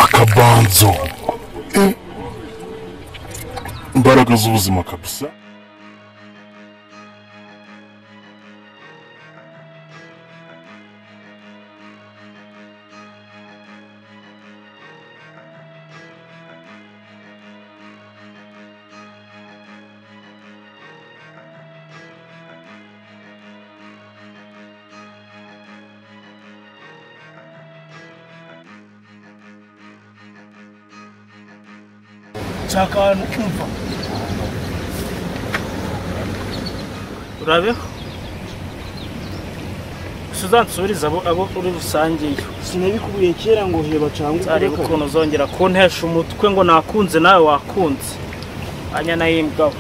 akabanzo imbaraga z'ubuzima kabisa. Chaka nukumva urabeho suzansubiriza abo uri rusange iyo sinabikubuye kera ngo heba cyangwa ari ukuntu zongera kuntesha umutwe ngo nakunze nawe wakunze anya nayimbwa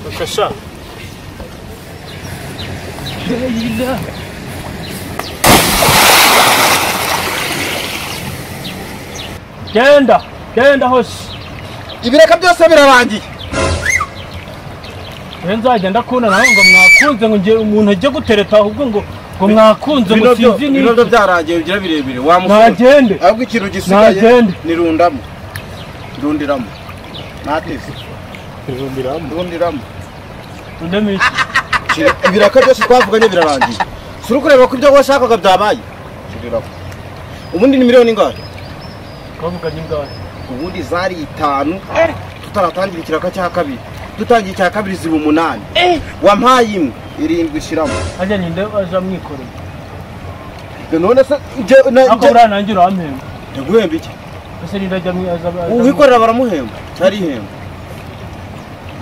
bakasha yila genda hose ibireka byose birarangiye nzagenda kuna nawe ngo mwakunze ngo ngiye umuntu ajye gutereta ahubwo ngo mwakunze musinzi ni ibiro byarangiye bigira birebire wa nagende ahubwo ikintu gisigaye ni rundiramo nateze rundiramo ndemiki ibireka byose twavuganye birarangiye suri kureba ko ibyo washakaga byabaye shiriraho ubundi ni miliyoni ingahe twavuganye ingahe ubundi zari 5 tutaratangira ikiraka cya kabiri dutangiye cya kabiri ziba 8 wampaye imwe 7 shiramo ajya ninde aje mwikorera none se akora nangira ampemba ndaguhemba iki ese ndajya mwiaza uhikorera baramuhemba cyari ihemba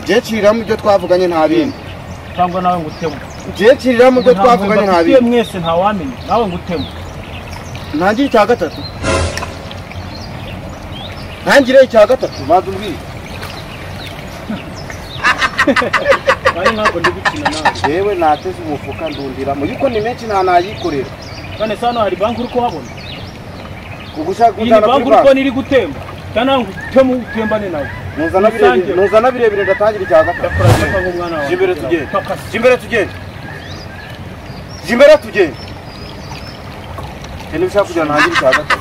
je ciriramo ibyo twavuganye nta bindi cyangwa nawe ngutemo je ciriramo ibyo twavuganye nta bindi mwese nta wamenye nawe ngutemo ntangire cya gatatu ntangire cya gatatu badumbiri bari ntabwo ndi gukina nawe yewe nateze umufuka ndundiramo yuko ni menshi nta nayikorera kane sano hari banki uri kuhabona ugushaka kujana kuri banki uri gutemba kana ngutemo utembane nawe nuzana birebire ndatangira cya gatatu yakora nk'umwana wawe jimbere tugende cyane ushaka kujana ntangire cya gatatu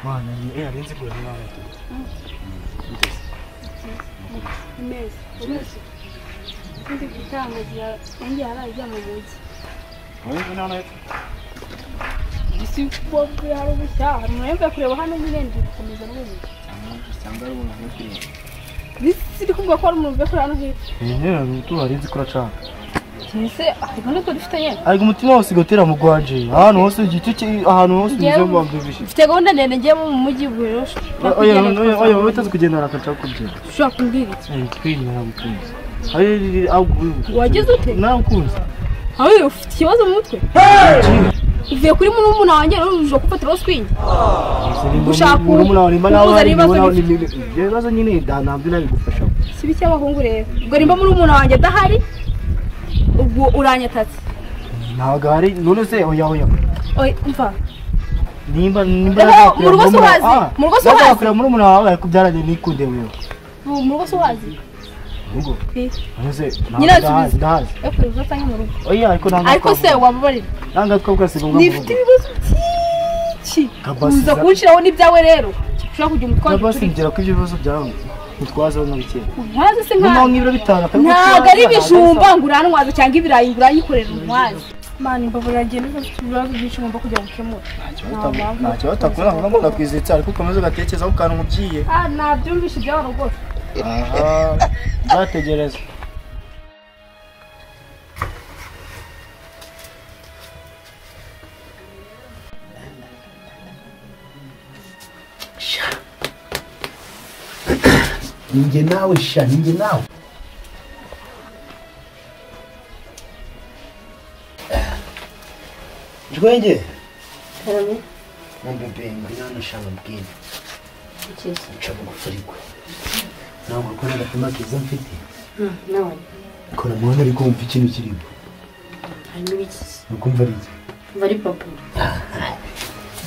Mana ni arenze kure nawe Imezi ndi kutangaza yangi arajya mu mugi wowe nana isi pobre haro busha mwembe kureba hano nyine ndi gukomeza n'ubu cyangwa ari umuntu w'ukuri nisi kumva ko ari umuntu w'ukuri hano hepfo nyine tu arenze kure cyane nise ahubwo ko dufitanye ariko umutima wose gotera mu gwaje ahantu hose igiti ahantu hose nizo mbabwishe mfite gahunda ndende ngiye mu mujyi bwero oya witaze kugendana akaca kubyina ushaka kumbwira twinira nabukunze ari aguye wageze ute nabukunze aho ufite ikibazo mu mutwe uvuye kuri umuntu wanjye uje kufatira swing ushaka umuntu warimba nawe ibibazo nyine ntabyo nabigufasha sibi cy'abahungu rero ubwo rimba muri umuntu wanjye adahari ubwo uranyatatse ntago hari none se oya mva nimba mu rugo sohazi muri umuntu wawe kubyaranye nikunde wewe mu rugo sohazi rugo nose nyina ndahazi epfo uzatanye mu rugo oya ariko se wababarira nanga twabwasiga ngo nifite ibibazo byinshi uza kunshiraho n'ibyawe rero ushaka kujya umutwara basingira ko ibyo bibazo byawe utwaza no bikeye ntazi se nka nk'ibiro bitanu ntago ari ibijumba nguranwaza cyangwa ibirayi nguranyikorera umwazi mani mbabura ngende ufite ibibazo byinshi ngomba kujya gukemura ntacyo batakora ngo ndakwizitsa ariko ukomeza ugatekereza ku kantu mubyiye nabyumvishe iby'abantu rwose aha bategereza ninjye nawe sha ninjye nawe Jwenge Karame mubebe ngwino shanga mbwira ikisi nshaka gufurikwa nawe ukora agatima keza mfite nawe kora mwana ariko umva ikintu kirimo hanyuma ibikisi ukumva ari iki bari papa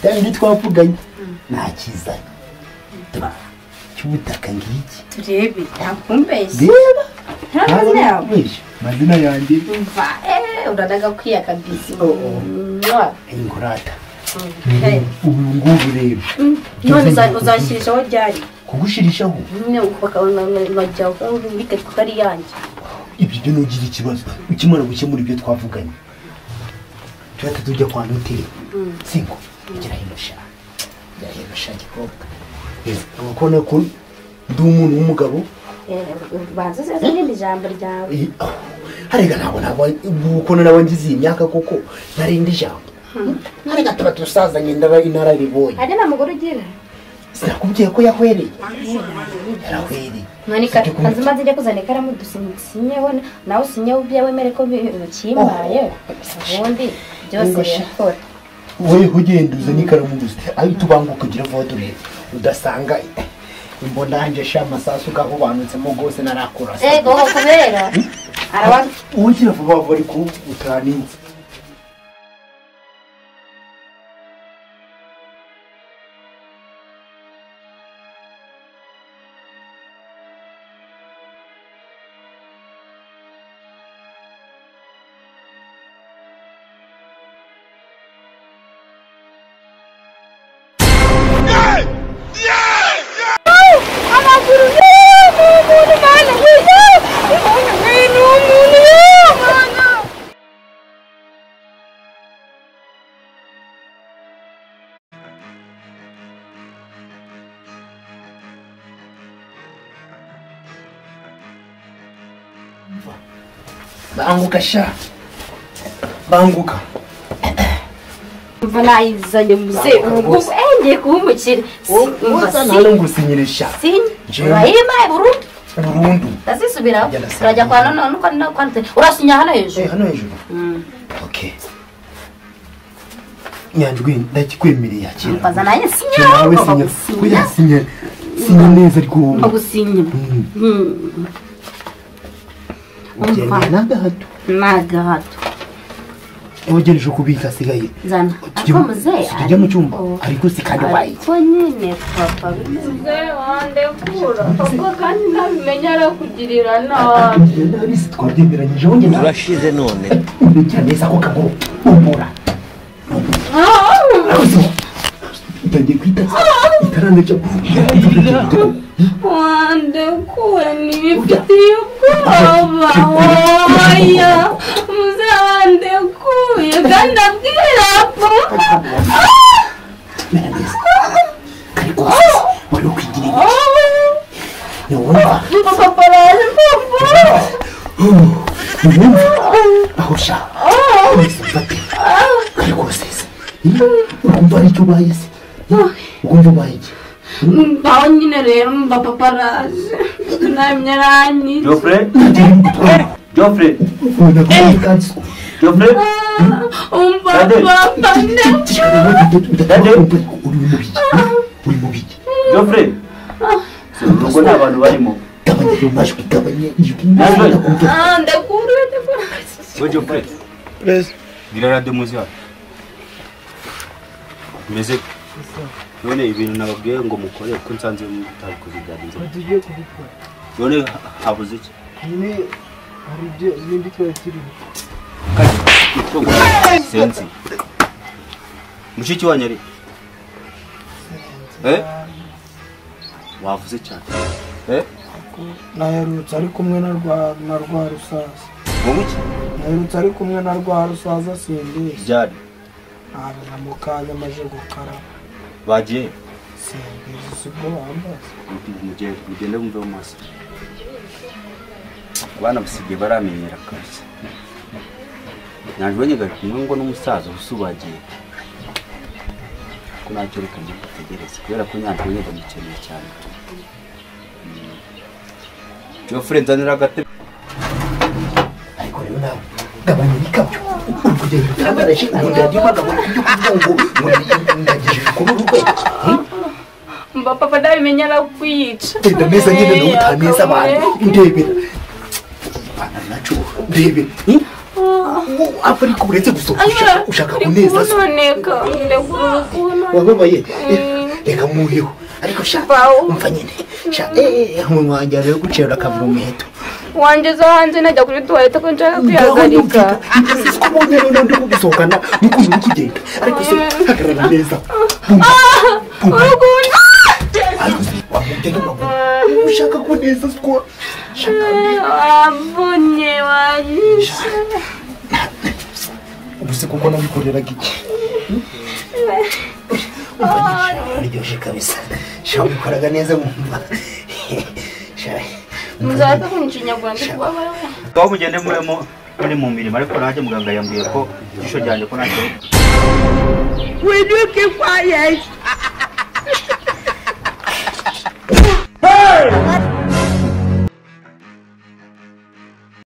kandi twavuganye nta kizanye cy'ubutaka ngiki turebe ntakumbeshye reba ntamazina yawe mazina yanjye umva uradaga kwiya kabisi ingurata ubu ngubu rero none uzashyirishaho ryari kugushirishaho nkajya ubike kuko ari yanjye ibyo byo nugira ikibazo ukimara gukemura ibyo twavuganye tuhita tujya kwa noteri singo igira hindusha gikobwa abakona ko ndi umuntu w'umugabo banza se n'irindi jambo ryawe harega ntabwo ukona nawe ngize iyi myaka koko narindi jambo harega tuba dusazanye inararibonye ari nta mugore ugira sinakubwiye ko yahwereye yarahwereye nkanika azima zijya kuzana ikaramu dusinyeho nawe usinyeho ibyo wemere ko bikimaye ubundi byose birakora wowe ugenda uzana ikaramu gusa ahita ubanguka ugira vuba dore udasanga imbonanje sha amasasu gahubanutsemo rwose narakura ego kubera araba ugira vuba vuba ariko utaninze banguka sha banguka mva nayizanye muze ubu ngiye kuhumukira woza nalo ngusinyirisha urayima burundu ndasisubiraho urajya kwa none nuko urasinya hano hejuru hano hejuru okay Nyanjwe ndakikwemereye yakira mfaza naye sinya nawe sinya neza ariko agusinya ugenda nagahato ugejeje kubika sigaye zana akomuze tujya mu cyumba ariko sikandi wayi ko nyine papa bize wande kura papa kandi nabimenya arakugirira nabi twabyemeranyije wowe urashize none ubigira neza ko kagoro umura utangiye kwita itarande cyo wande kura nibifitiye ubwoba oya muze wande kuye kandi abwira ariko wari ukwigirira niwumva papa araje papa aho sha ariko sese ukumva ari cyo ubaye se ukumva ubaye iki baho nyine rero mba papa araje namyarani Geoffrey umva papa uri mu biki Geoffrey ubwo nta bantu barimo gabanya amajwi gabanya ijwi ndakura Geoffrey gira radio muzika meze none ibintu nababwiye ngo mukore ko nsanze mutari kubiganiriza tugiye kubikora none habuze iki nyine hari ibyo ibindi twakiri sensi mushiki wanyu ari wavuze cyane naherutse ari kumwe na rwa rusaza mubuki naherutse ari kumwe na rwa rusaza simbizi byari ntabwo mu kanya amaze gukaraba bagiye simbizi sibwo bambaza mugende mumve mu maso abana basigaye baramenyera kabisa nanjye nyega kumwe ngo n'umusaza usubagiye ko nacyo reka ngitegereze kubera ko nyanza yenda mukeneye cyane. Geoffrey nzanira agatebe. ariko rero nawe gabanya ibikabyo kugenda utangaraje ubundi yadimaga ngo ibyo kuvuga ngo ndagije kuri urwego papa ndabimenya arakwica genda neza nyine no utaneza abantu ndebera bana nacu ndebera Afrika uretse gusohoka ushaka kuneza noneka wababaye reka muhiho ariko shaka umva nyine umuntu wanjye rero gucera akavura umuheto wangeza hanze najya kuri toilette ko nshaka kwihagarika ko mbonye rero ndi kugusohokana nuko uri kugenda ariko se hagarara neza urugunda ushaka kuneza siko wambonye wanyishe ubuse kuko nabikoreraga iki aryoshye kabisa shaka ukoraga neza mumva muzaka kunshinyagura ndi kubabara Aho mugende muri mu mirimo ariko nanjye muganga yambwiye ko ijisho ryanjye ko nacyo. Will you keep quiet?